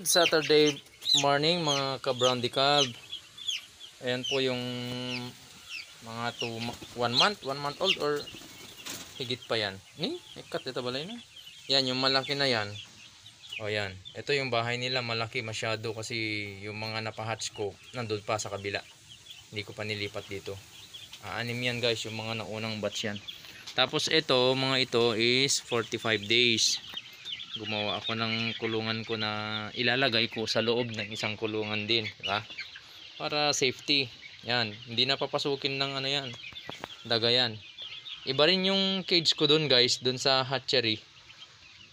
Good Saturday morning mga ka-brown decalb. Ayan po yung mga 1 month old or higit pa yan. Ikat ito balay na. Yan yung malaki na yan. O yan. Ito yung bahay nila, malaki masyado kasi yung mga napahatch ko nandun pa sa kabila. Hindi ko pa nilipat dito. Anim yan guys, yung mga naunang batch yan. Tapos ito, mga ito is 45 days. Gumawa ako ng kulungan ko na ilalagay ko sa loob ng isang kulungan din, diba? Para safety. Yan, hindi na papasukin ng ano yan, daga yan. Iba rin yung cage ko dun guys, dun sa hatchery.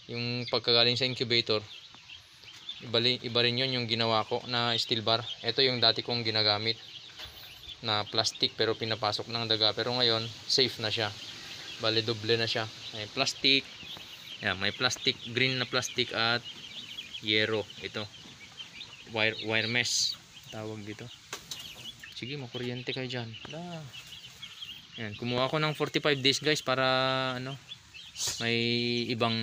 Yung pagkagaling sa incubator. Iba rin yun yung ginawa ko na steel bar. Ito yung dati kong ginagamit na plastic pero pinapasok ng daga. Pero ngayon, safe na siya. Bale doble na siya. May plastic. Yan, may plastic, green na plastic at yero. Ito. Wire mesh. Tawag dito. Sige, makuryente kayo dyan. Yan, kumuha ko ng 45 days guys para ano, may ibang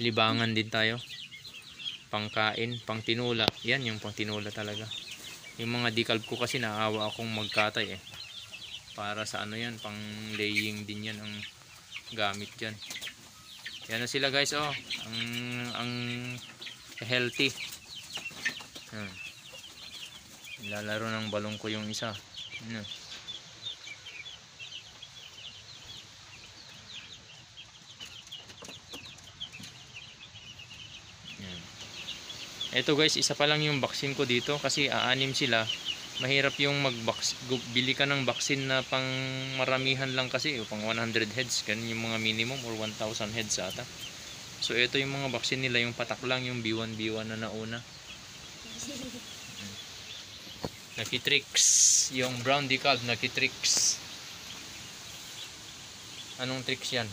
libangan din tayo. Pangkain, pang tinula. Yan yung pang tinula talaga. Yung mga decalb ko kasi naawa akong magkatay eh. Para sa ano yan, pang laying din yan ang gamit dyan. Yan na sila guys, oh. Ang healthy. Lalaro ng balong ko yung isa. Ito guys, isa pa lang yung vaccine ko dito kasi aanim sila. Mahirap yung bili ka ng vaccine na pang maramihan lang kasi, pang 100 heads, ganun yung mga minimum, or 1,000 heads ata. So ito yung mga vaccine nila, yung patak lang, yung B1 na nauna. Nakitrix, yung brown decalb nakitrix. Anong tricks yan?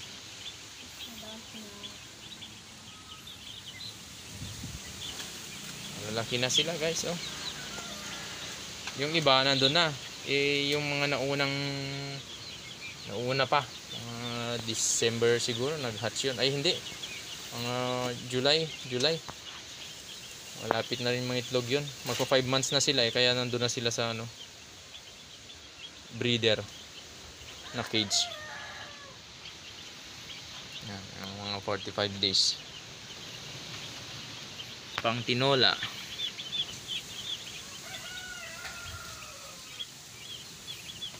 Malaki na sila guys, oh. Yung iba nandun na. Yung mga nauna pa. December siguro nag-hatch yun. Ay hindi. July. Malapit na rin mga itlog yun. Magpa 5 months na sila kaya nandun na sila sa ano, breeder na cage. Yan, ang mga 45 days. Pang tinola.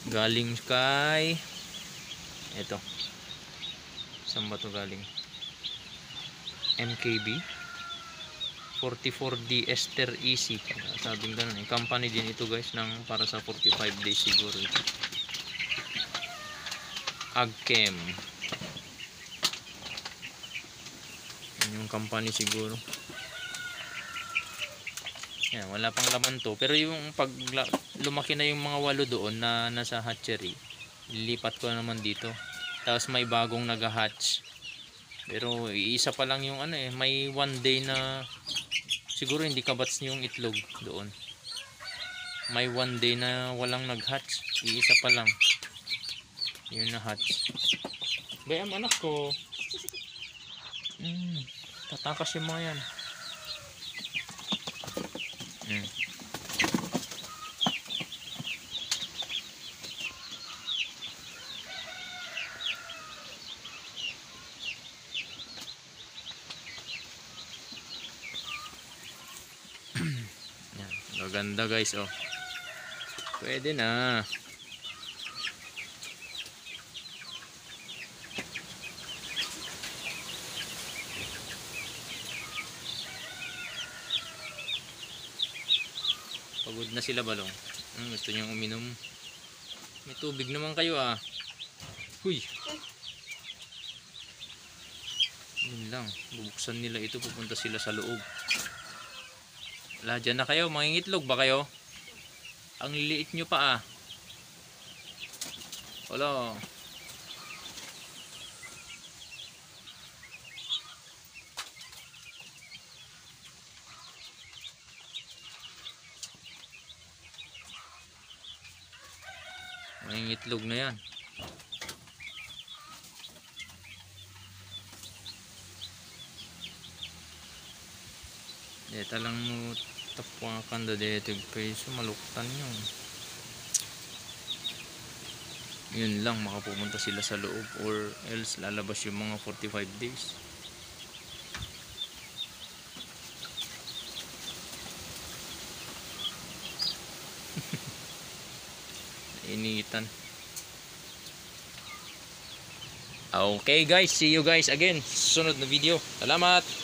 Galing kay ito. Saan ba ito galing? MKB 44D Ester Easy. Sabing ganun. Company din ito guys ng para sa 45 days siguro ito. Agchem. Yan yung company siguro. Yan, wala pang laman to. Pero yung pag lumaki na yung mga walo doon na nasa hatchery, lilipat ko naman dito. Tapos may bagong nag-hatch. Pero isa pa lang yung ano eh, may 1 day na siguro hindi kabats yung itlog doon. May 1 day na walang nag-hatch. Iisa pa lang. Yun na hatch. Bayam anak ko. Tatakas yung mga yan. Maganda guys, oh. Pwede na. Pagod na sila balong. Gusto niyang uminom. May tubig naman kayo ah. Huy. Yun lang. Bubuksan nila ito. Pupunta sila sa loob. Wala, dyan na kayo. Mangingitlog ba kayo? Ang liliit nyo pa ah. Wala. Mangingitlog na yan. Deta lang mo tapuakan da dito peso maluktan yun. Yun lang makapumunta sila sa loob or else lalabas yung mga 45 days. Initan. Okay guys, see you guys again sunod na video. Salamat.